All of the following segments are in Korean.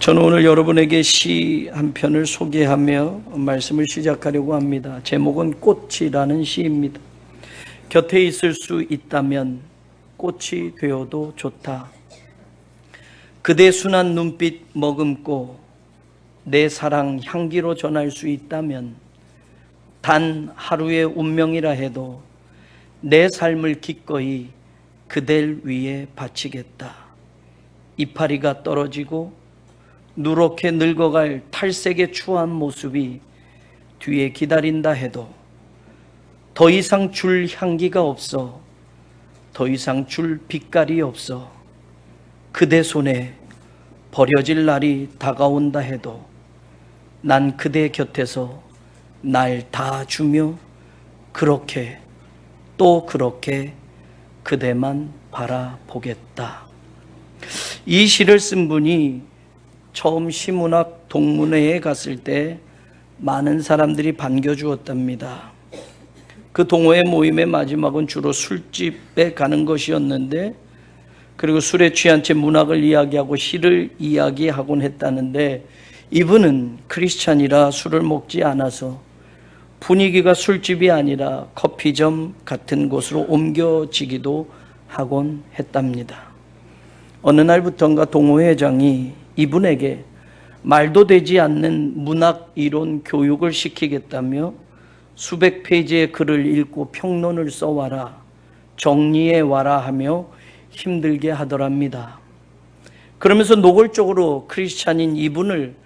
저는 오늘 여러분에게 시 한 편을 소개하며 말씀을 시작하려고 합니다. 제목은 꽃이라는 시입니다. 곁에 있을 수 있다면 꽃이 되어도 좋다. 그대 순한 눈빛 머금고 내 사랑 향기로 전할 수 있다면 단 하루의 운명이라 해도 내 삶을 기꺼이 그댈 위해 바치겠다. 이파리가 떨어지고 누렇게 늙어갈 탈색의 추한 모습이 뒤에 기다린다 해도 더 이상 줄 향기가 없어, 더 이상 줄 빛깔이 없어 그대 손에 버려질 날이 다가온다 해도 난 그대 곁에서 날 다 주며 그렇게 또 그렇게 그대만 바라보겠다. 이 시를 쓴 분이 처음 시문학 동문회에 갔을 때 많은 사람들이 반겨주었답니다. 그 동호회 모임의 마지막은 주로 술집에 가는 것이었는데, 그리고 술에 취한 채 문학을 이야기하고 시를 이야기하곤 했다는데, 이분은 크리스찬이라 술을 먹지 않아서 분위기가 술집이 아니라 커피점 같은 곳으로 옮겨지기도 하곤 했답니다. 어느 날부터인가 동호회장이 이분에게 말도 되지 않는 문학 이론 교육을 시키겠다며 수백 페이지의 글을 읽고 평론을 써와라, 정리해와라 하며 힘들게 하더랍니다. 그러면서 노골적으로 크리스찬인 이분을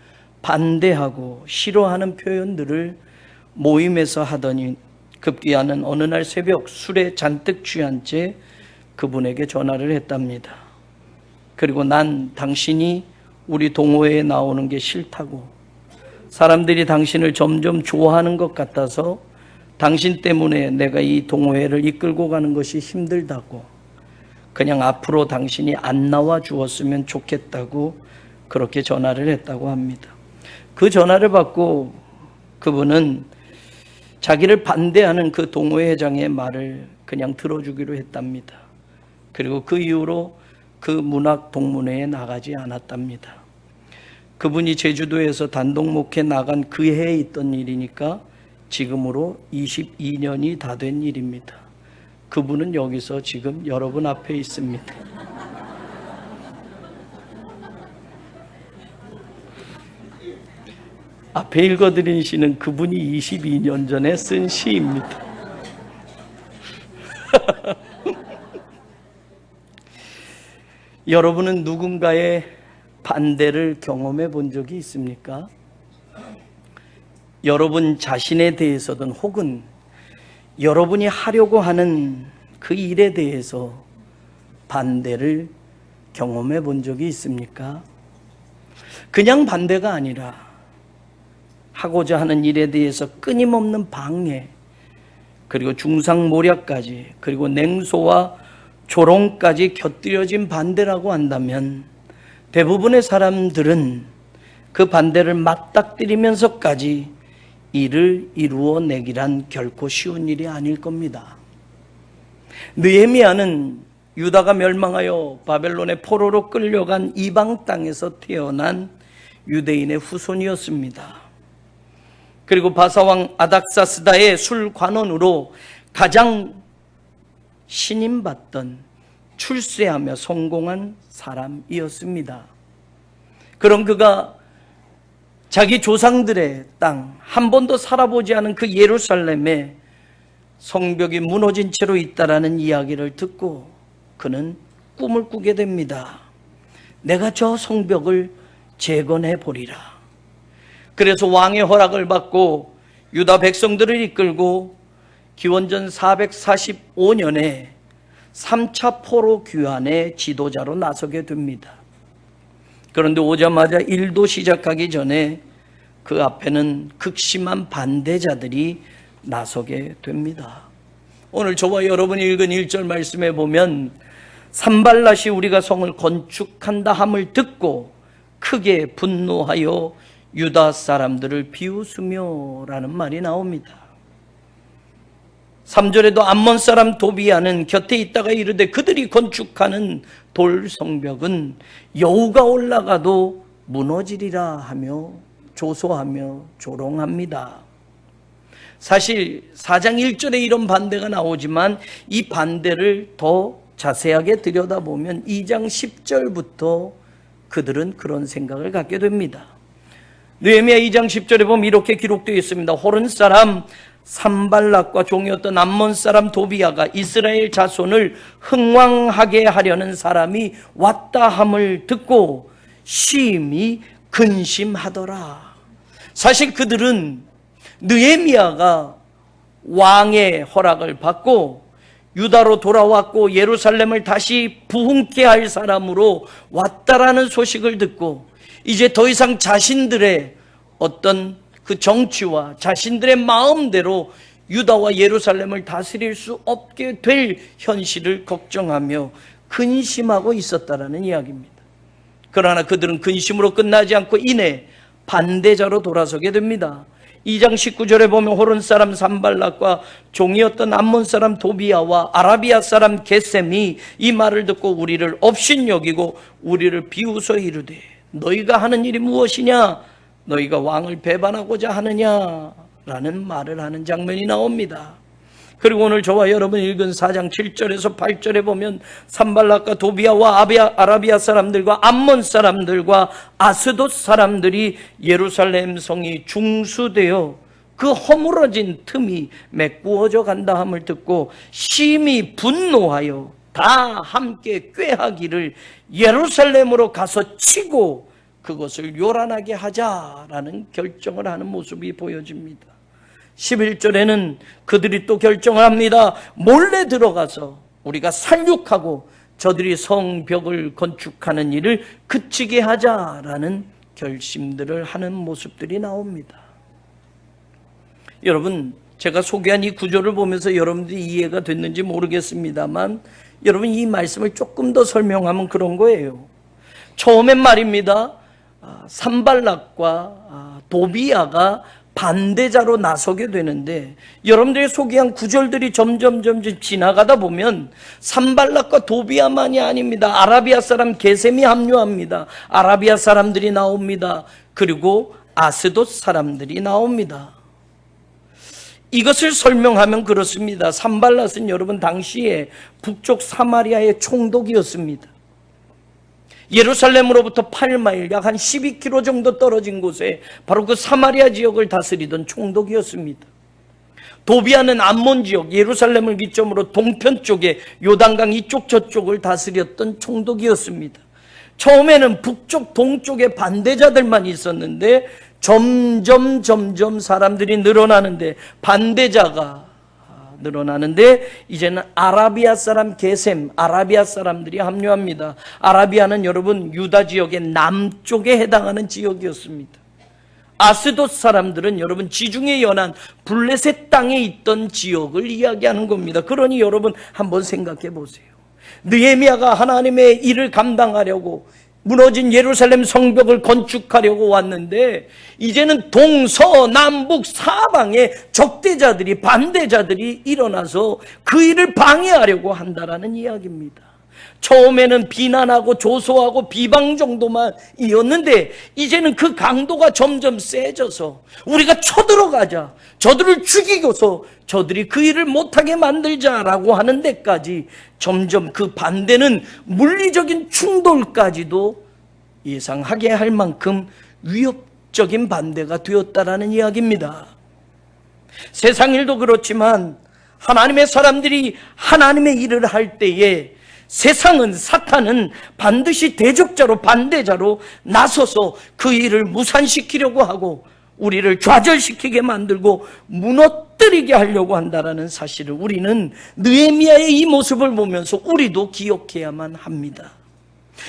반대하고 싫어하는 표현들을 모임에서 하더니 급기야는 어느 날 새벽 술에 잔뜩 취한 채 그분에게 전화를 했답니다. 그리고 난 당신이 우리 동호회에 나오는 게 싫다고, 사람들이 당신을 점점 좋아하는 것 같아서 당신 때문에 내가 이 동호회를 이끌고 가는 것이 힘들다고, 그냥 앞으로 당신이 안 나와 주었으면 좋겠다고 그렇게 전화를 했다고 합니다. 그 전화를 받고 그분은 자기를 반대하는 그 동호회 회장의 말을 그냥 들어주기로 했답니다. 그리고 그 이후로 그 문학 동문회에 나가지 않았답니다. 그분이 제주도에서 단독 목회 나간 그 해에 있던 일이니까 지금으로 22년이 다 된 일입니다. 그분은 여기서 지금 여러분 앞에 있습니다. 앞에 읽어드린 시는 그분이 22년 전에 쓴 시입니다. 여러분은 누군가의 반대를 경험해 본 적이 있습니까? 여러분 자신에 대해서든 혹은 여러분이 하려고 하는 그 일에 대해서 반대를 경험해 본 적이 있습니까? 그냥 반대가 아니라 하고자 하는 일에 대해서 끊임없는 방해, 그리고 중상모략까지, 그리고 냉소와 조롱까지 곁들여진 반대라고 한다면 대부분의 사람들은 그 반대를 맞닥뜨리면서까지 일을 이루어내기란 결코 쉬운 일이 아닐 겁니다. 느헤미야는 유다가 멸망하여 바벨론의 포로로 끌려간 이방 땅에서 태어난 유대인의 후손이었습니다. 그리고 바사왕 아닥사스다의 술관원으로 가장 신임받던, 출세하며 성공한 사람이었습니다. 그럼 그가 자기 조상들의 땅, 한 번도 살아보지 않은 그 예루살렘에 성벽이 무너진 채로 있다라는 이야기를 듣고 그는 꿈을 꾸게 됩니다. 내가 저 성벽을 재건해 보리라. 그래서 왕의 허락을 받고 유다 백성들을 이끌고 기원전 445년에 3차 포로 귀환의 지도자로 나서게 됩니다. 그런데 오자마자 일도 시작하기 전에 그 앞에는 극심한 반대자들이 나서게 됩니다. 오늘 저와 여러분이 읽은 1절 말씀에 보면 산발랏이 우리가 성을 건축한다 함을 듣고 크게 분노하여 유다 사람들을 비웃으며 라는 말이 나옵니다. 3절에도 암몬 사람 도비아는 곁에 있다가 이르되 그들이 건축하는 돌 성벽은 여우가 올라가도 무너지리라 하며 조소하며 조롱합니다. 사실 4장 1절에 이런 반대가 나오지만 이 반대를 더 자세하게 들여다보면 2장 10절부터 그들은 그런 생각을 갖게 됩니다. 느헤미야 2장 10절에 보면 이렇게 기록되어 있습니다. 호른 사람 산발락과 종이었던 암몬 사람 도비아가 이스라엘 자손을 흥왕하게 하려는 사람이 왔다 함을 듣고 심히 근심하더라. 사실 그들은 느헤미야가 왕의 허락을 받고 유다로 돌아왔고 예루살렘을 다시 부흥케 할 사람으로 왔다라는 소식을 듣고 이제 더 이상 자신들의 어떤 그 정치와 자신들의 마음대로 유다와 예루살렘을 다스릴 수 없게 될 현실을 걱정하며 근심하고 있었다라는 이야기입니다. 그러나 그들은 근심으로 끝나지 않고 이내 반대자로 돌아서게 됩니다. 2장 19절에 보면 호른 사람 산발락과 종이었던 암몬 사람 도비아와 아라비아 사람 게셈이 이 말을 듣고 우리를 업신여기고 우리를 비웃어 이르되 너희가 하는 일이 무엇이냐? 너희가 왕을 배반하고자 하느냐라는 말을 하는 장면이 나옵니다. 그리고 오늘 저와 여러분 읽은 4장 7절에서 8절에 보면 산발락과 도비아와 아라비아 사람들과 암몬 사람들과 아스돗 사람들이 예루살렘 성이 중수되어 그 허물어진 틈이 메꾸어져 간다 함을 듣고 심히 분노하여 다 함께 꾀하기를 예루살렘으로 가서 치고 그것을 요란하게 하자라는 결정을 하는 모습이 보여집니다. 11절에는 그들이 또 결정을 합니다. 몰래 들어가서 우리가 살육하고 저들이 성벽을 건축하는 일을 그치게 하자라는 결심들을 하는 모습들이 나옵니다. 여러분, 제가 소개한 이 구조를 보면서 여러분들이 이해가 됐는지 모르겠습니다만 여러분 이 말씀을 조금 더 설명하면 그런 거예요. 처음엔 말입니다. 산발락과 도비아가 반대자로 나서게 되는데 여러분들이 소개한 구절들이 점점 지나가다 보면 산발락과 도비아만이 아닙니다. 아라비아 사람 게셈이 합류합니다. 아라비아 사람들이 나옵니다. 그리고 아스돗 사람들이 나옵니다. 이것을 설명하면 그렇습니다. 산발락은 여러분 당시에 북쪽 사마리아의 총독이었습니다. 예루살렘으로부터 8마일 약 한 12km 정도 떨어진 곳에 바로 그 사마리아 지역을 다스리던 총독이었습니다. 도비아는 암몬 지역 예루살렘을 기점으로 동편 쪽에 요단강 이쪽 저쪽을 다스렸던 총독이었습니다. 처음에는 북쪽 동쪽에 반대자들만 있었는데 점점 사람들이 늘어나는데 반대자가 늘어나는데 이제는 아라비아 사람 게셈, 아라비아 사람들이 합류합니다. 아라비아는 여러분 유다 지역의 남쪽에 해당하는 지역이었습니다. 아스돗 사람들은 여러분 지중해 연안 블레셋 땅에 있던 지역을 이야기하는 겁니다. 그러니 여러분 한번 생각해 보세요. 느헤미야가 하나님의 일을 감당하려고 무너진 예루살렘 성벽을 건축하려고 왔는데 이제는 동서남북 사방에 적대자들이 반대자들이 일어나서 그 일을 방해하려고 한다라는 이야기입니다. 처음에는 비난하고 조소하고 비방 정도만 이었는데 이제는 그 강도가 점점 세져서 우리가 쳐들어가자, 저들을 죽이고서 저들이 그 일을 못하게 만들자라고 하는 데까지 점점 그 반대는 물리적인 충돌까지도 예상하게 할 만큼 위협적인 반대가 되었다라는 이야기입니다. 세상 일도 그렇지만 하나님의 사람들이 하나님의 일을 할 때에 세상은 사탄은 반드시 대적자로 반대자로 나서서 그 일을 무산시키려고 하고 우리를 좌절시키게 만들고 무너뜨리게 하려고 한다는 사실을 우리는 느헤미야의 이 모습을 보면서 우리도 기억해야만 합니다.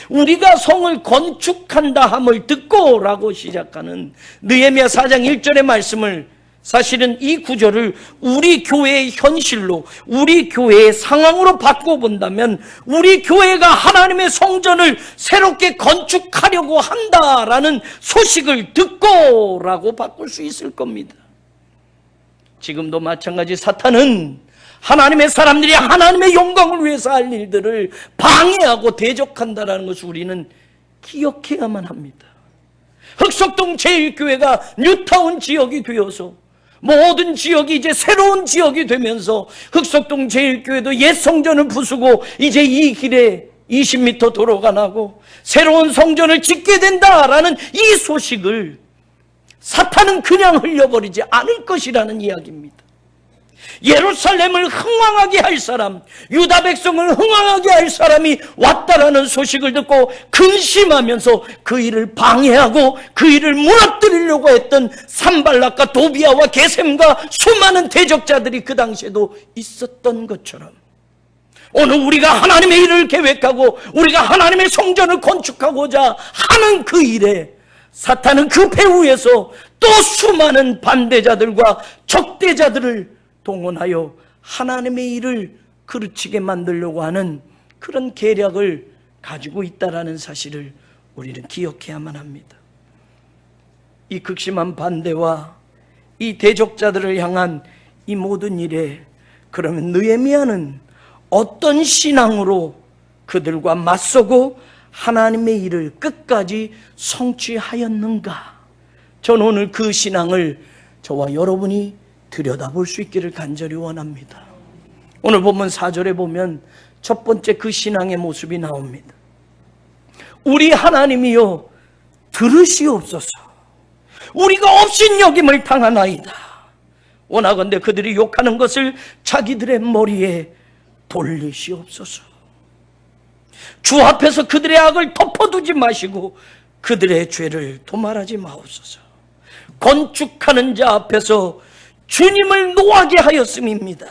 우리가 성을 건축한다 함을 듣고 라고 시작하는 느헤미야 4장 1절의 말씀을 사실은 이 구절을 우리 교회의 현실로 우리 교회의 상황으로 바꿔본다면 우리 교회가 하나님의 성전을 새롭게 건축하려고 한다라는 소식을 듣고 라고 바꿀 수 있을 겁니다. 지금도 마찬가지 사탄은 하나님의 사람들이 하나님의 영광을 위해서 할 일들을 방해하고 대적한다는 것을 우리는 기억해야만 합니다. 흑석동 제1교회가 뉴타운 지역이 되어서 모든 지역이 이제 새로운 지역이 되면서 흑석동 제1교회도 옛 성전을 부수고 이제 이 길에 20m 도로가 나고 새로운 성전을 짓게 된다라는 이 소식을 사탄은 그냥 흘려버리지 않을 것이라는 이야기입니다. 예루살렘을 흥왕하게 할 사람, 유다 백성을 흥왕하게 할 사람이 왔다라는 소식을 듣고 근심하면서 그 일을 방해하고 그 일을 무너뜨리려고 했던 산발락과 도비아와 게셈과 수많은 대적자들이 그 당시에도 있었던 것처럼 오늘 우리가 하나님의 일을 계획하고 우리가 하나님의 성전을 건축하고자 하는 그 일에 사탄은 그 배후에서 또 수많은 반대자들과 적대자들을 동원하여 하나님의 일을 그르치게 만들려고 하는 그런 계략을 가지고 있다는 사실을 우리는 기억해야만 합니다. 이 극심한 반대와 이 대적자들을 향한 이 모든 일에 그러면 느헤미야는 어떤 신앙으로 그들과 맞서고 하나님의 일을 끝까지 성취하였는가? 저는 오늘 그 신앙을 저와 여러분이 들여다볼 수 있기를 간절히 원합니다. 오늘 본문 4절에 보면 첫 번째 그 신앙의 모습이 나옵니다. 우리 하나님이여 들으시옵소서. 우리가 업신여김을 당하나이다. 원하건대 그들이 욕하는 것을 자기들의 머리에 돌리시옵소서. 주 앞에서 그들의 악을 덮어두지 마시고 그들의 죄를 도말하지 마옵소서. 건축하는 자 앞에서 주님을 노하게 하였음입니다.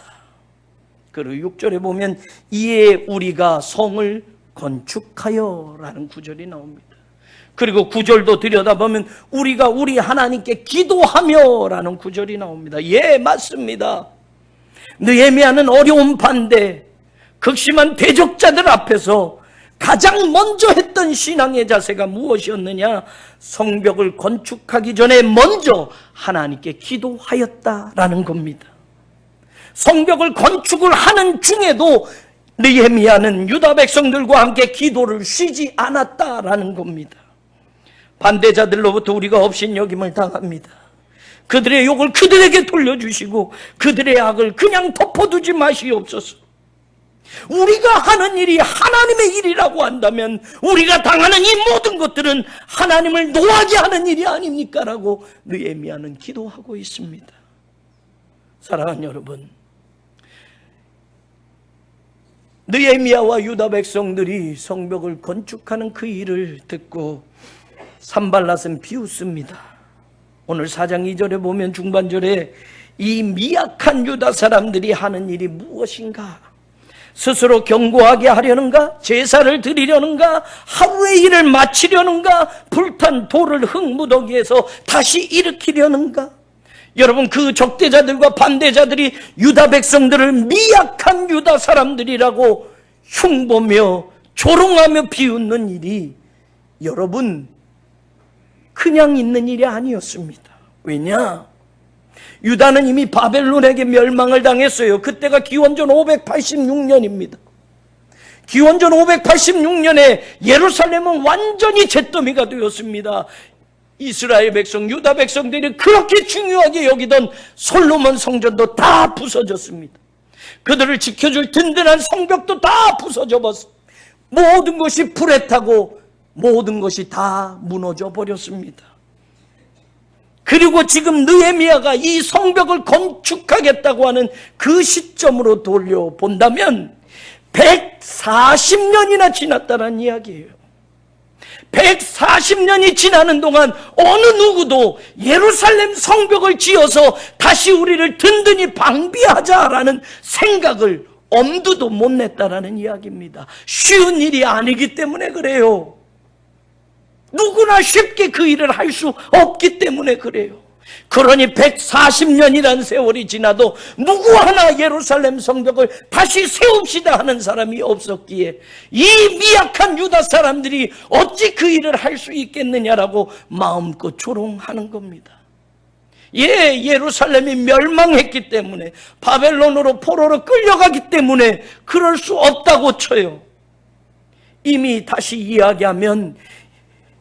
그리고 6절에 보면 이에 우리가 성을 건축하여 라는 구절이 나옵니다. 그리고 9절도 들여다보면 우리가 우리 하나님께 기도하며 라는 구절이 나옵니다. 예, 맞습니다. 느헤미야는 어려운 반대, 극심한 대적자들 앞에서 가장 먼저 했던 신앙의 자세가 무엇이었느냐? 성벽을 건축하기 전에 먼저 하나님께 기도하였다라는 겁니다. 성벽을 건축을 하는 중에도 느헤미야는 유다 백성들과 함께 기도를 쉬지 않았다라는 겁니다. 반대자들로부터 우리가 업신여김을 당합니다. 그들의 욕을 그들에게 돌려주시고 그들의 악을 그냥 덮어두지 마시옵소서. 우리가 하는 일이 하나님의 일이라고 한다면 우리가 당하는 이 모든 것들은 하나님을 노하게 하는 일이 아닙니까? 라고 느헤미야는 기도하고 있습니다. 사랑하는 여러분, 느헤미야와 유다 백성들이 성벽을 건축하는 그 일을 듣고 산발랏은 비웃습니다. 오늘 4장 2절에 보면 중반절에 이 미약한 유다 사람들이 하는 일이 무엇인가? 스스로 견고하게 하려는가? 제사를 드리려는가? 하루의 일을 마치려는가? 불탄 돌을 흙무더기에서 다시 일으키려는가? 여러분, 그 적대자들과 반대자들이 유다 백성들을 미약한 유다 사람들이라고 흉보며 조롱하며 비웃는 일이 여러분 그냥 있는 일이 아니었습니다. 왜냐? 유다는 이미 바벨론에게 멸망을 당했어요. 그때가 기원전 586년입니다. 기원전 586년에 예루살렘은 완전히 잿더미가 되었습니다. 이스라엘 백성, 유다 백성들이 그렇게 중요하게 여기던 솔로몬 성전도 다 부서졌습니다. 그들을 지켜줄 든든한 성벽도 다 부서져 버렸습니다. 모든 것이 불에 타고 모든 것이 다 무너져 버렸습니다. 그리고 지금 느헤미야가 이 성벽을 건축하겠다고 하는 그 시점으로 돌려본다면 140년이나 지났다는 이야기예요. 140년이 지나는 동안 어느 누구도 예루살렘 성벽을 지어서 다시 우리를 든든히 방비하자라는 생각을 엄두도 못 냈다라는 이야기입니다. 쉬운 일이 아니기 때문에 그래요. 누구나 쉽게 그 일을 할 수 없기 때문에 그래요. 그러니 140년이라는 세월이 지나도 누구 하나 예루살렘 성벽을 다시 세웁시다 하는 사람이 없었기에 이 미약한 유다 사람들이 어찌 그 일을 할 수 있겠느냐라고 마음껏 조롱하는 겁니다. 예, 예루살렘이 멸망했기 때문에, 바벨론으로 포로로 끌려가기 때문에 그럴 수 없다고 쳐요. 이미 다시 이야기하면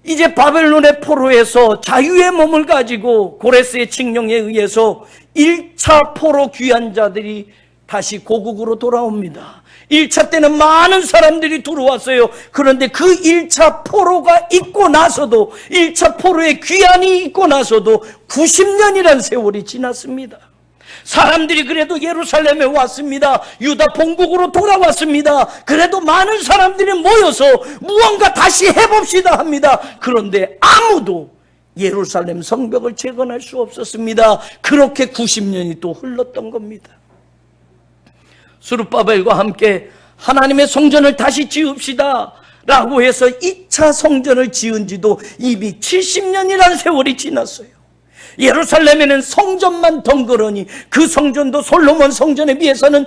이제 바벨론의 포로에서 자유의 몸을 가지고 고레스의 칙령에 의해서 1차 포로 귀환 자들이 다시 고국으로 돌아옵니다. 1차 때는 많은 사람들이 들어왔어요. 그런데 그 1차 포로가 있고 나서도, 1차 포로의 귀환이 있고 나서도 90년이란 세월이 지났습니다. 사람들이 그래도 예루살렘에 왔습니다. 유다 본국으로 돌아왔습니다. 그래도 많은 사람들이 모여서 무언가 다시 해봅시다 합니다. 그런데 아무도 예루살렘 성벽을 재건할 수 없었습니다. 그렇게 90년이 또 흘렀던 겁니다. 스룹바벨과 함께 하나님의 성전을 다시 지읍시다 라고 해서 2차 성전을 지은 지도 이미 70년이라는 세월이 지났어요. 예루살렘에는 성전만 덩그러니 그 성전도 솔로몬 성전에 비해서는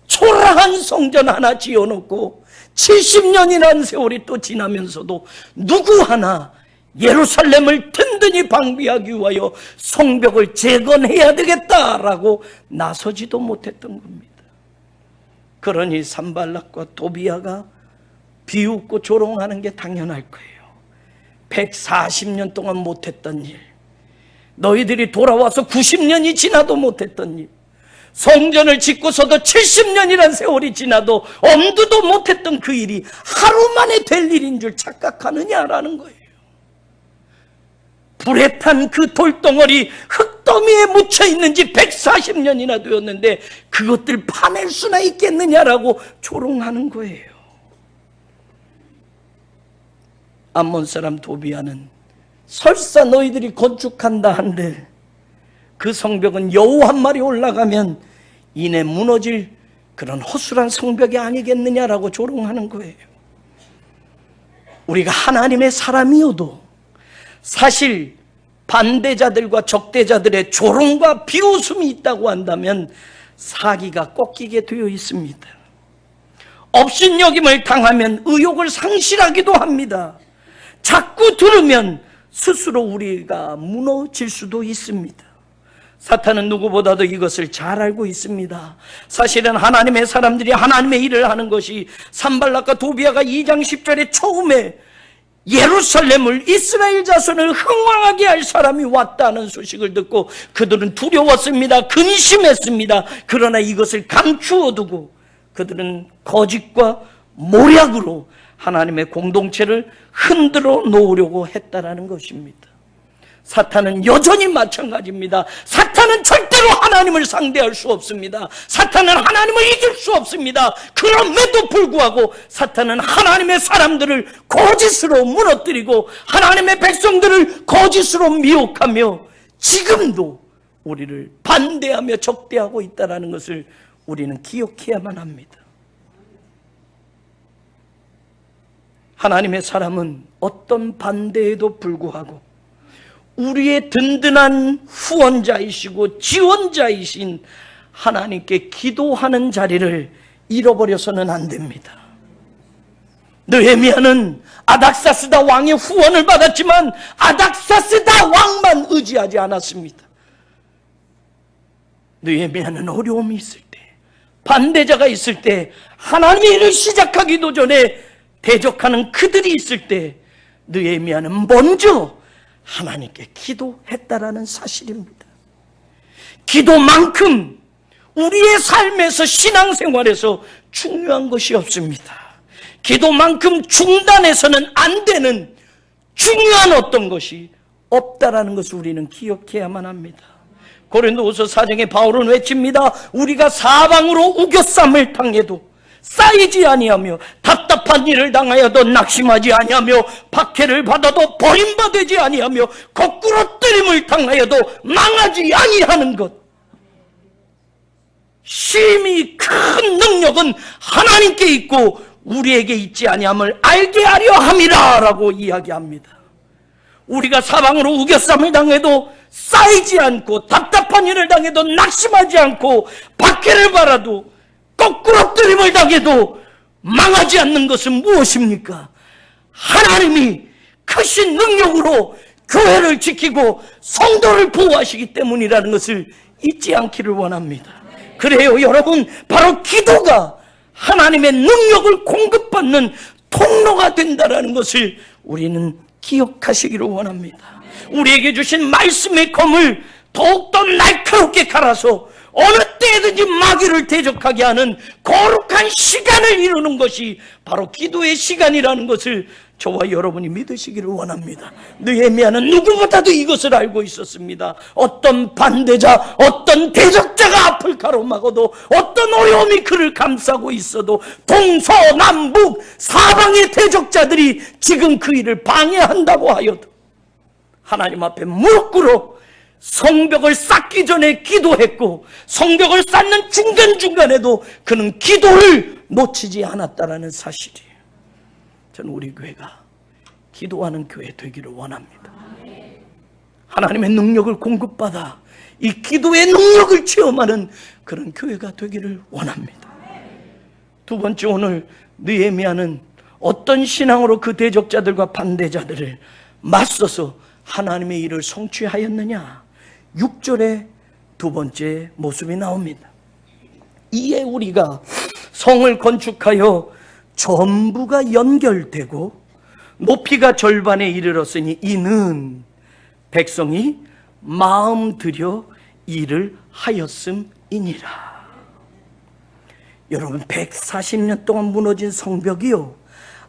초라한 성전 하나 지어놓고 70년이라는 세월이 또 지나면서도 누구 하나 예루살렘을 든든히 방비하기 위하여 성벽을 재건해야 되겠다라고 나서지도 못했던 겁니다. 그러니 산발락과 도비아가 비웃고 조롱하는 게 당연할 거예요. 140년 동안 못했던 일, 너희들이 돌아와서 90년이 지나도 못했던 일, 성전을 짓고서도 70년이란 세월이 지나도 엄두도 못했던 그 일이 하루 만에 될 일인 줄 착각하느냐라는 거예요. 불에 탄 그 돌덩어리 흙더미에 묻혀 있는지 140년이나 되었는데 그것들 파낼 수나 있겠느냐라고 조롱하는 거예요. 암몬 사람 도비아는 설사 너희들이 건축한다 한들 그 성벽은 여우 한 마리 올라가면 이내 무너질 그런 허술한 성벽이 아니겠느냐라고 조롱하는 거예요. 우리가 하나님의 사람이어도 사실 반대자들과 적대자들의 조롱과 비웃음이 있다고 한다면 사기가 꺾이게 되어 있습니다. 업신여김을 당하면 의욕을 상실하기도 합니다. 자꾸 들으면 스스로 우리가 무너질 수도 있습니다. 사탄은 누구보다도 이것을 잘 알고 있습니다. 사실은 하나님의 사람들이 하나님의 일을 하는 것이 산발락과 도비아가 2장 10절에 처음에 예루살렘을 이스라엘 자손을 흥왕하게 할 사람이 왔다는 소식을 듣고 그들은 두려웠습니다. 근심했습니다. 그러나 이것을 감추어 두고 그들은 거짓과 모략으로 하나님의 공동체를 흔들어 놓으려고 했다라는 것입니다. 사탄은 여전히 마찬가지입니다. 사탄은 절대로 하나님을 상대할 수 없습니다. 사탄은 하나님을 이길 수 없습니다. 그럼에도 불구하고 사탄은 하나님의 사람들을 거짓으로 무너뜨리고 하나님의 백성들을 거짓으로 미혹하며 지금도 우리를 반대하며 적대하고 있다는 것을 우리는 기억해야만 합니다. 하나님의 사람은 어떤 반대에도 불구하고 우리의 든든한 후원자이시고 지원자이신 하나님께 기도하는 자리를 잃어버려서는 안 됩니다. 느헤미야는 아닥사스다 왕의 후원을 받았지만 아닥사스다 왕만 의지하지 않았습니다. 느헤미야는 어려움이 있을 때, 반대자가 있을 때, 하나님의 일을 시작하기도 전에 대적하는 그들이 있을 때 느헤미야는 먼저 하나님께 기도했다라는 사실입니다. 기도만큼 우리의 삶에서 신앙생활에서 중요한 것이 없습니다. 기도만큼 중단해서는 안 되는 중요한 어떤 것이 없다라는 것을 우리는 기억해야만 합니다. 고린도후서 4장에 바울은 외칩니다. 우리가 사방으로 우겨쌈을 당해도 쌓이지 아니하며 답답한 일을 당하여도 낙심하지 아니하며 박해를 받아도 버림받지 아니하며 거꾸로 뜨림을 당하여도 망하지 아니하는 것. 심히 큰 능력은 하나님께 있고 우리에게 있지 아니함을 알게 하려 함이라 라고 이야기합니다. 우리가 사방으로 우겨쌈을 당해도 쌓이지 않고 답답한 일을 당해도 낙심하지 않고 박해를 받아도 거꾸로 뜨림을 당해도 망하지 않는 것은 무엇입니까? 하나님이 크신 능력으로 교회를 지키고 성도를 보호하시기 때문이라는 것을 잊지 않기를 원합니다. 그래요 여러분, 바로 기도가 하나님의 능력을 공급받는 통로가 된다는 것을 우리는 기억하시기를 원합니다. 우리에게 주신 말씀의 검을 더욱더 날카롭게 갈아서 어느 때든지 마귀를 대적하게 하는 거룩한 시간을 이루는 것이 바로 기도의 시간이라는 것을 저와 여러분이 믿으시기를 원합니다. 느헤미야는 누구보다도 이것을 알고 있었습니다. 어떤 반대자, 어떤 대적자가 앞을 가로막아도, 어떤 어려움이 그를 감싸고 있어도, 동서남북 사방의 대적자들이 지금 그 일을 방해한다고 하여도 하나님 앞에 무릎 꿇어 성벽을 쌓기 전에 기도했고, 성벽을 쌓는 중간중간에도 그는 기도를 놓치지 않았다는 사실이에요. 저는 우리 교회가 기도하는 교회 되기를 원합니다. 하나님의 능력을 공급받아 이 기도의 능력을 체험하는 그런 교회가 되기를 원합니다. 두 번째, 오늘 느헤미야는 어떤 신앙으로 그 대적자들과 반대자들을 맞서서 하나님의 일을 성취하였느냐? 6절에 두 번째 모습이 나옵니다. 이에 우리가 성을 건축하여 전부가 연결되고 높이가 절반에 이르렀으니 이는 백성이 마음 들여 일을 하였음이니라. 여러분, 140년 동안 무너진 성벽이요,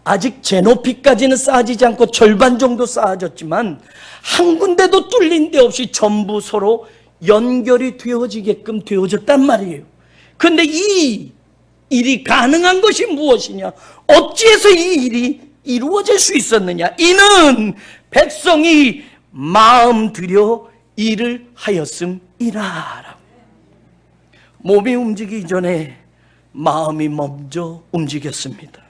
아직 제 높이까지는 쌓아지지 않고 절반 정도 쌓아졌지만 한 군데도 뚫린 데 없이 전부 서로 연결이 되어지게끔 되어졌단 말이에요. 그런데 이 일이 가능한 것이 무엇이냐? 어찌해서 이 일이 이루어질 수 있었느냐? 이는 백성이 마음 들여 일을 하였음이라. 몸이 움직이기 전에 마음이 먼저 움직였습니다.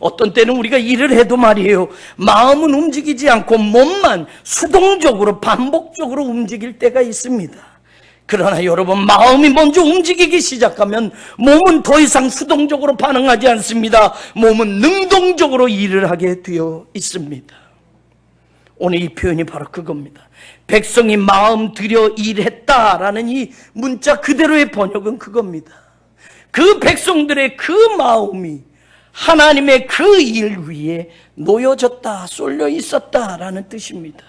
어떤 때는 우리가 일을 해도 말이에요, 마음은 움직이지 않고 몸만 수동적으로 반복적으로 움직일 때가 있습니다. 그러나 여러분, 마음이 먼저 움직이기 시작하면 몸은 더 이상 수동적으로 반응하지 않습니다. 몸은 능동적으로 일을 하게 되어 있습니다. 오늘 이 표현이 바로 그겁니다. 백성이 마음 들여 일했다라는 이 문자 그대로의 번역은 그겁니다. 그 백성들의 그 마음이 하나님의 그 일 위에 놓여졌다, 쏠려 있었다라는 뜻입니다.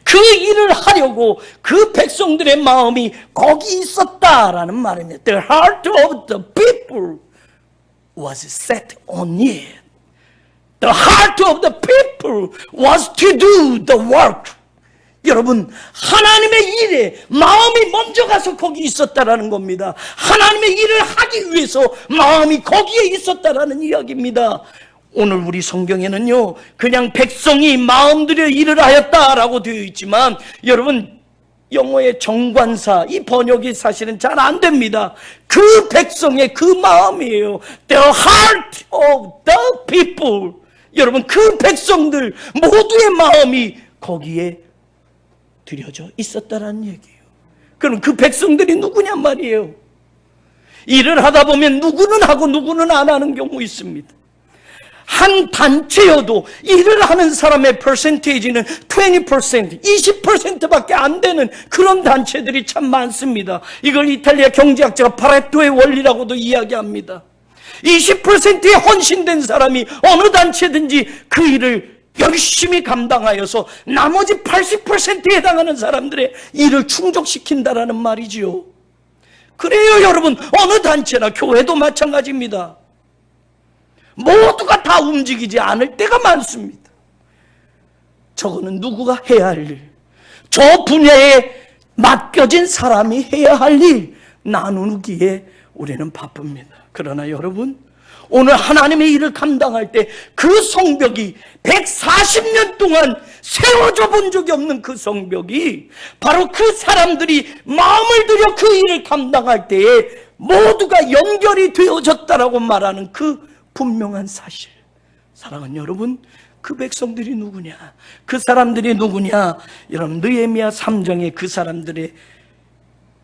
그 일을 하려고 그 백성들의 마음이 거기 있었다라는 말입니다. The heart of the people was set on it. The heart of the people was to do the work. 여러분, 하나님의 일에 마음이 먼저 가서 거기 있었다라는 겁니다. 하나님의 일을 하기 위해서 마음이 거기에 있었다라는 이야기입니다. 오늘 우리 성경에는요, 그냥 백성이 마음 들여 일을 하였다라고 되어 있지만, 여러분, 영어의 정관사, 이 번역이 사실은 잘 안 됩니다. 그 백성의 그 마음이에요. The heart of the people. 여러분, 그 백성들 모두의 마음이 거기에 들여져 있었다라는 얘기예요. 그럼 그 백성들이 누구냔 말이에요. 일을 하다 보면 누구는 하고 누구는 안 하는 경우 있습니다. 한 단체여도 일을 하는 사람의 퍼센테이지는 20%, 20%밖에 안 되는 그런 단체들이 참 많습니다. 이걸 이탈리아 경제학자가 파레토의 원리라고도 이야기합니다. 20%에 헌신된 사람이 어느 단체든지 그 일을 열심히 감당하여서 나머지 80%에 해당하는 사람들의 일을 충족시킨다라는 말이지요. 그래요, 여러분. 어느 단체나 교회도 마찬가지입니다. 모두가 다 움직이지 않을 때가 많습니다. 저거는 누구가 해야 할 일, 저 분야에 맡겨진 사람이 해야 할 일 나누기에 우리는 바쁩니다. 그러나 여러분, 오늘 하나님의 일을 감당할 때 그 성벽이 140년 동안 세워져 본 적이 없는 그 성벽이 바로 그 사람들이 마음을 들여 그 일을 감당할 때에 모두가 연결이 되어졌다라고 말하는 그 분명한 사실. 사랑하는 여러분, 그 백성들이 누구냐? 그 사람들이 누구냐? 여러분, 느헤미야 3장에 그 사람들의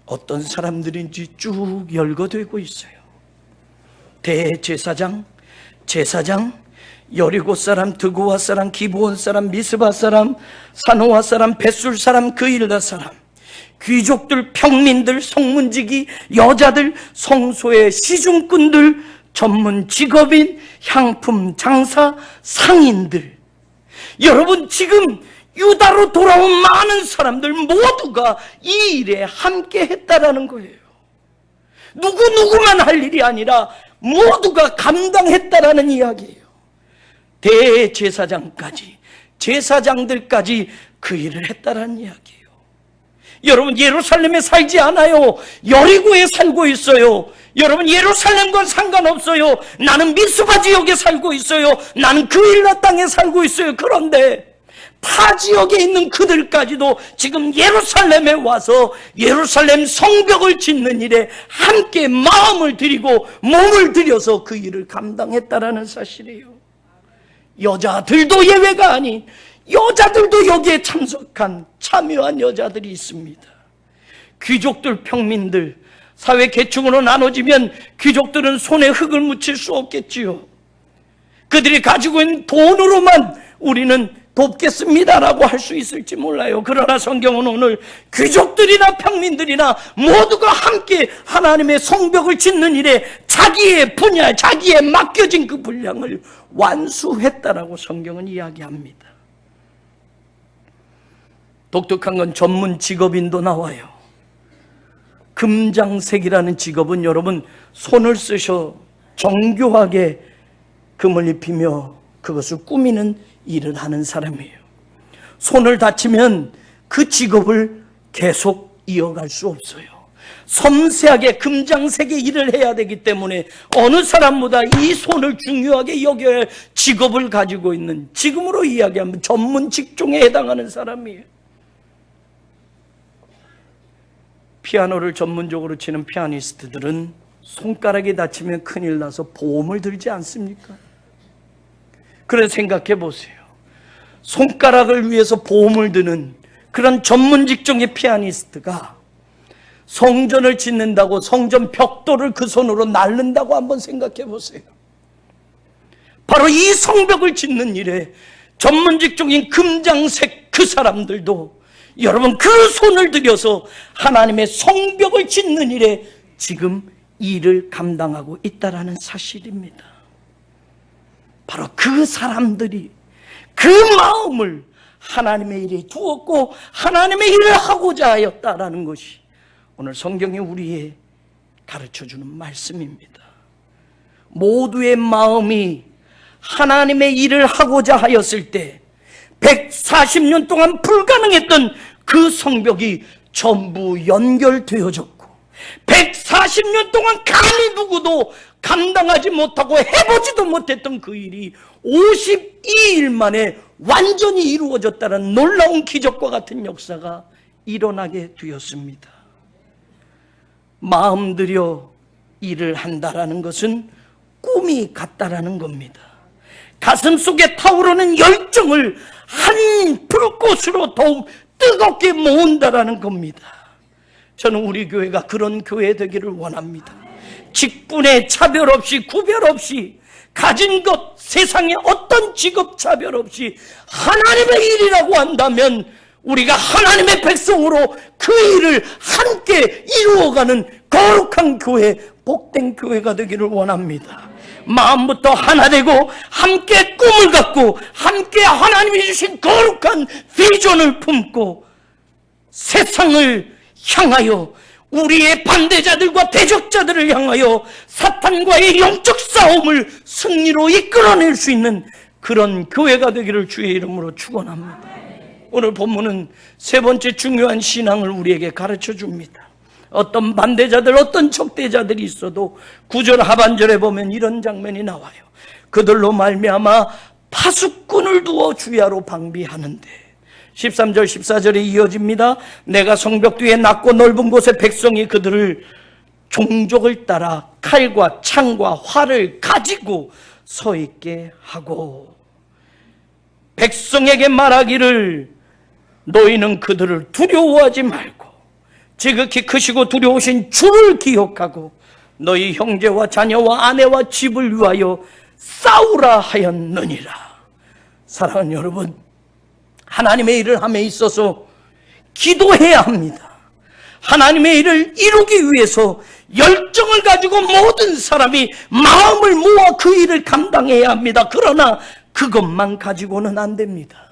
어떤 사람들인지 쭉 열거되고 있어요. 대제사장, 제사장, 여리고 사람, 드고와 사람, 기브온 사람, 미스바 사람, 사노아 사람, 벳술 사람, 그일다 사람, 귀족들, 평민들, 성문지기, 여자들, 성소의 시중꾼들, 전문 직업인, 향품 장사, 상인들, 여러분, 지금 유다로 돌아온 많은 사람들 모두가 이 일에 함께 했다라는 거예요. 누구만 할 일이 아니라 모두가 감당했다라는 이야기예요. 대제사장까지, 제사장들까지 그 일을 했다라는 이야기예요. 여러분, 예루살렘에 살지 않아요. 여리고에 살고 있어요. 여러분, 예루살렘과 상관없어요. 나는 미스바 지역에 살고 있어요. 나는 그일라 땅에 살고 있어요. 그런데 타 지역에 있는 그들까지도 지금 예루살렘에 와서 예루살렘 성벽을 짓는 일에 함께 마음을 들이고 몸을 들여서 그 일을 감당했다라는 사실이에요. 여자들도 예외가 아닌, 여자들도 여기에 참여한 여자들이 있습니다. 귀족들, 평민들, 사회 계층으로 나눠지면 귀족들은 손에 흙을 묻힐 수 없겠지요. 그들이 가지고 있는 돈으로만 우리는 돕겠습니다라고 할 수 있을지 몰라요. 그러나 성경은 오늘 귀족들이나 평민들이나 모두가 함께 하나님의 성벽을 짓는 일에 자기의 분야, 자기의 맡겨진 그 분량을 완수했다라고 성경은 이야기합니다. 독특한 건 전문 직업인도 나와요. 금장색이라는 직업은 여러분, 손을 쓰셔 정교하게 금을 입히며 그것을 꾸미는 일을 하는 사람이에요. 손을 다치면 그 직업을 계속 이어갈 수 없어요. 섬세하게 금장색의 일을 해야 되기 때문에 어느 사람보다 이 손을 중요하게 여겨야 할 직업을 가지고 있는, 지금으로 이야기하면 전문 직종에 해당하는 사람이에요. 피아노를 전문적으로 치는 피아니스트들은 손가락이 다치면 큰일 나서 보험을 들지 않습니까? 그래서 생각해 보세요. 손가락을 위해서 보험을 드는 그런 전문 직종의 피아니스트가 성전을 짓는다고 성전 벽돌을 그 손으로 날른다고 한번 생각해 보세요. 바로 이 성벽을 짓는 일에 전문 직종인 금장색 그 사람들도 여러분, 그 손을 들여서 하나님의 성벽을 짓는 일에 지금 일을 감당하고 있다라는 사실입니다. 바로 그 사람들이 그 마음을 하나님의 일에 두었고 하나님의 일을 하고자 하였다라는 것이 오늘 성경이 우리에 가르쳐주는 말씀입니다. 모두의 마음이 하나님의 일을 하고자 하였을 때 140년 동안 불가능했던 그 성벽이 전부 연결되어졌고 140년 동안 감히 누구도 감당하지 못하고 해보지도 못했던 그 일이 52일 만에 완전히 이루어졌다는 놀라운 기적과 같은 역사가 일어나게 되었습니다. 마음 들여 일을 한다라는 것은 꿈이 같다라는 겁니다. 가슴 속에 타오르는 열정을 한 불꽃으로 더욱 뜨겁게 모은다라는 겁니다. 저는 우리 교회가 그런 교회 되기를 원합니다. 직분에 차별 없이, 구별 없이, 가진 것, 세상에 어떤 직업 차별 없이 하나님의 일이라고 한다면 우리가 하나님의 백성으로 그 일을 함께 이루어가는 거룩한 교회, 복된 교회가 되기를 원합니다. 마음부터 하나 되고 함께 꿈을 갖고 함께 하나님이 주신 거룩한 비전을 품고 세상을 향하여, 우리의 반대자들과 대적자들을 향하여 사탄과의 영적 싸움을 승리로 이끌어낼 수 있는 그런 교회가 되기를 주의 이름으로 축원합니다. 오늘 본문은 세 번째 중요한 신앙을 우리에게 가르쳐 줍니다. 어떤 반대자들, 어떤 적대자들이 있어도 9절 하반절에 보면 이런 장면이 나와요. 그들로 말미암아 파수꾼을 두어 주야로 방비하는데, 13절 14절에 이어집니다. 내가 성벽 뒤에 낮고 넓은 곳에 백성이 그들을 종족을 따라 칼과 창과 활을 가지고 서 있게 하고, 백성에게 말하기를 너희는 그들을 두려워하지 말고 지극히 크시고 두려우신 주를 기억하고 너희 형제와 자녀와 아내와 집을 위하여 싸우라 하였느니라. 사랑하는 여러분, 하나님의 일을 함에 있어서 기도해야 합니다. 하나님의 일을 이루기 위해서 열정을 가지고 모든 사람이 마음을 모아 그 일을 감당해야 합니다. 그러나 그것만 가지고는 안 됩니다.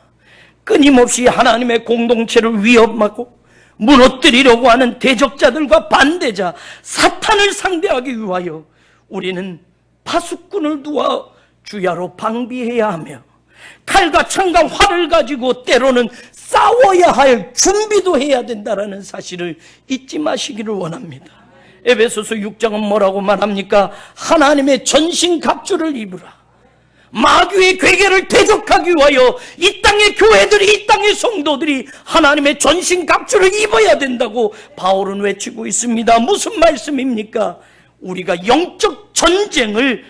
끊임없이 하나님의 공동체를 위협하고 무너뜨리려고 하는 대적자들과 반대자 사탄을 상대하기 위하여 우리는 파수꾼을 두어 주야로 방비해야 하며 칼과 창과 활을 가지고 때로는 싸워야 할 준비도 해야 된다는 사실을 잊지 마시기를 원합니다. 에베소서 6장은 뭐라고 말합니까? 하나님의 전신갑주를 입으라. 마귀의 괴계를 대적하기 위하여 이 땅의 교회들이, 이 땅의 성도들이 하나님의 전신갑주를 입어야 된다고 바울은 외치고 있습니다. 무슨 말씀입니까? 우리가 영적 전쟁을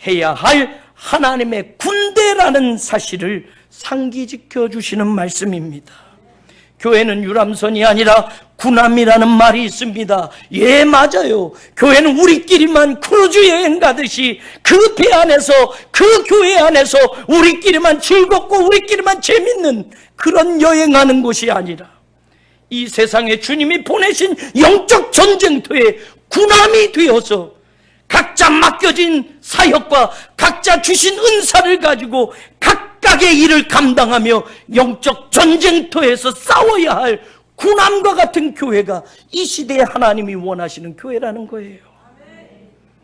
해야 할 하나님의 군대라는 사실을 상기시켜 주시는 말씀입니다. 교회는 유람선이 아니라 군함이라는 말이 있습니다. 예, 맞아요. 교회는 우리끼리만 크루즈 여행 가듯이 그 배 안에서, 그 교회 안에서 우리끼리만 즐겁고 우리끼리만 재밌는 그런 여행하는 곳이 아니라 이 세상에 주님이 보내신 영적 전쟁터에 군함이 되어서 각자 맡겨진 사역과 각자 주신 은사를 가지고 각각의 일을 감당하며 영적 전쟁터에서 싸워야 할 군함과 같은 교회가 이 시대에 하나님이 원하시는 교회라는 거예요.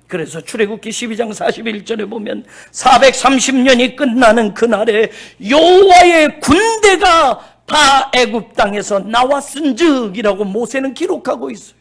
그래서 출애굽기 12장 41절에 보면 430년이 끝나는 그날에 여호와의 군대가 다 애굽 땅에서 나왔은즉이라고 모세는 기록하고 있어요.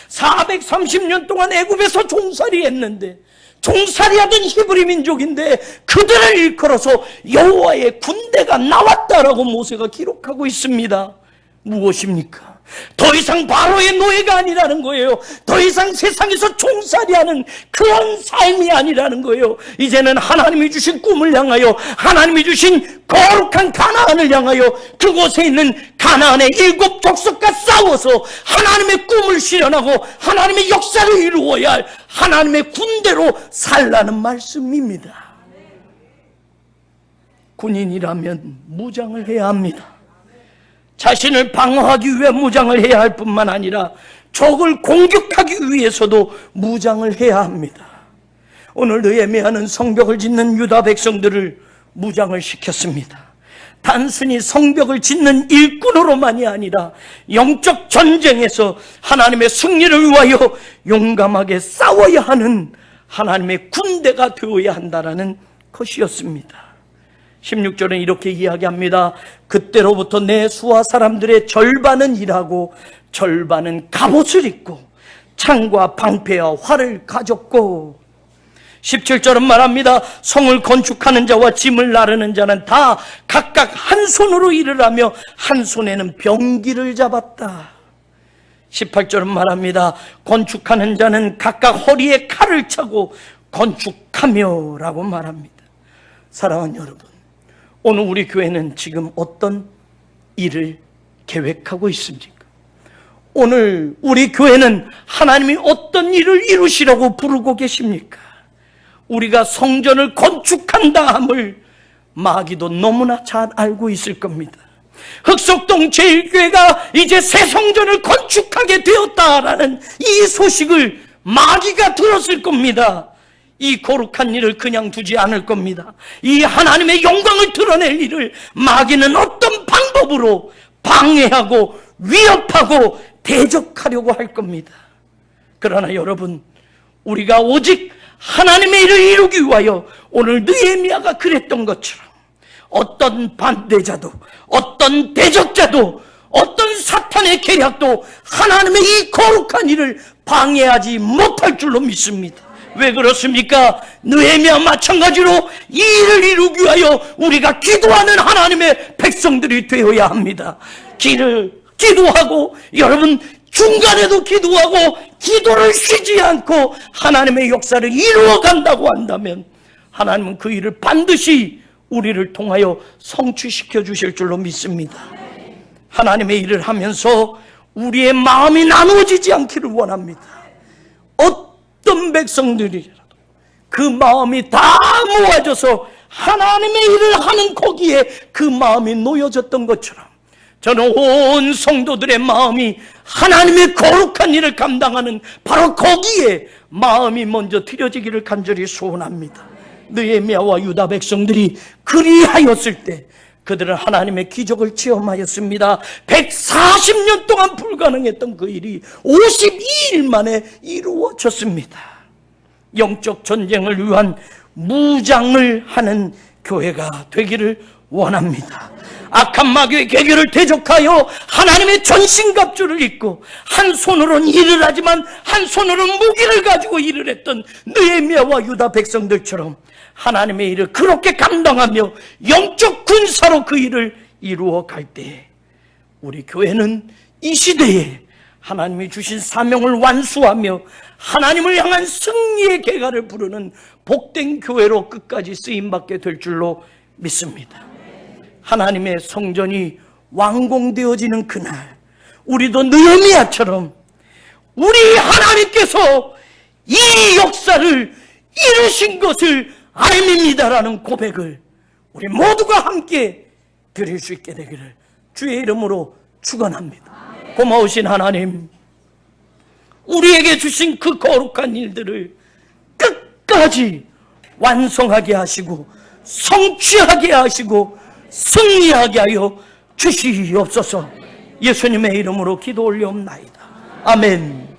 430년 동안 애굽에서 종살이 했는데, 종살이하던 히브리 민족인데 그들을 일컬어서 여호와의 군대가 나왔다라고 모세가 기록하고 있습니다. 무엇입니까? 더 이상 바로의 노예가 아니라는 거예요. 더 이상 세상에서 종살이하는 그런 삶이 아니라는 거예요. 이제는 하나님이 주신 꿈을 향하여, 하나님이 주신 거룩한 가나안을 향하여 그곳에 있는 가나안의 7 족속과 싸워서 하나님의 꿈을 실현하고 하나님의 역사를 이루어야 할 하나님의 군대로 살라는 말씀입니다. 군인이라면 무장을 해야 합니다. 자신을 방어하기 위해 무장을 해야 할 뿐만 아니라 적을 공격하기 위해서도 무장을 해야 합니다. 오늘 느헤미야는 성벽을 짓는 유다 백성들을 무장을 시켰습니다. 단순히 성벽을 짓는 일꾼으로만이 아니라 영적 전쟁에서 하나님의 승리를 위하여 용감하게 싸워야 하는 하나님의 군대가 되어야 한다는 것이었습니다. 16절은 이렇게 이야기합니다. 그때로부터 내 수하 사람들의 절반은 일하고 절반은 갑옷을 입고 창과 방패와 활을 가졌고, 17절은 말합니다. 성을 건축하는 자와 짐을 나르는 자는 다 각각 한 손으로 일을 하며 한 손에는 병기를 잡았다. 18절은 말합니다. 건축하는 자는 각각 허리에 칼을 차고 건축하며 라고 말합니다. 사랑하는 여러분, 오늘 우리 교회는 지금 어떤 일을 계획하고 있습니까? 오늘 우리 교회는 하나님이 어떤 일을 이루시라고 부르고 계십니까? 우리가 성전을 건축한다 함을 마귀도 너무나 잘 알고 있을 겁니다. 흑석동 제1교회가 이제 새 성전을 건축하게 되었다라는 이 소식을 마귀가 들었을 겁니다. 이 거룩한 일을 그냥 두지 않을 겁니다. 이 하나님의 영광을 드러낼 일을 마귀는 어떤 방법으로 방해하고 위협하고 대적하려고 할 겁니다. 그러나 여러분, 우리가 오직 하나님의 일을 이루기 위하여 오늘 느헤미야가 그랬던 것처럼 어떤 반대자도, 어떤 대적자도, 어떤 사탄의 계략도 하나님의 이 거룩한 일을 방해하지 못할 줄로 믿습니다. 왜 그렇습니까? 느헤미야 마찬가지로 이 일을 이루기 위하여 우리가 기도하는 하나님의 백성들이 되어야 합니다. 기도하고, 여러분 중간에도 기도하고 기도를 쉬지 않고 하나님의 역사를 이루어 간다고 한다면 하나님은 그 일을 반드시 우리를 통하여 성취시켜 주실 줄로 믿습니다. 하나님의 일을 하면서 우리의 마음이 나누어지지 않기를 원합니다. 어떤 백성들이라도 그 마음이 다 모아져서 하나님의 일을 하는 거기에 그 마음이 놓여졌던 것처럼 저는 온 성도들의 마음이 하나님의 거룩한 일을 감당하는 바로 거기에 마음이 먼저 들여지기를 간절히 소원합니다. 느헤미야와 유다 백성들이 그리하였을 때 그들은 하나님의 기적을 체험하였습니다. 140년 동안 불가능했던 그 일이 52일 만에 이루어졌습니다. 영적 전쟁을 위한 무장을 하는 교회가 되기를 원합니다. 악한 마귀의 계계를 대적하여 하나님의 전신갑주를 입고 한 손으로는 일을 하지만 한 손으로는 무기를 가지고 일을 했던 느헤미야와 유다 백성들처럼 하나님의 일을 그렇게 감당하며 영적 군사로 그 일을 이루어 갈 때에 우리 교회는 이 시대에 하나님이 주신 사명을 완수하며 하나님을 향한 승리의 계가를 부르는 복된 교회로 끝까지 쓰임받게 될 줄로 믿습니다. 하나님의 성전이 완공되어지는 그날 우리도 느헤미야처럼 우리 하나님께서 이 역사를 이루신 것을 알밉니다라는 고백을 우리 모두가 함께 드릴 수 있게 되기를 주의 이름으로 축원합니다. 고마우신 하나님, 우리에게 주신 그 거룩한 일들을 끝까지 완성하게 하시고 성취하게 하시고 승리하게 하여 주시옵소서. 예수님의 이름으로 기도 올려옵나이다. 아멘.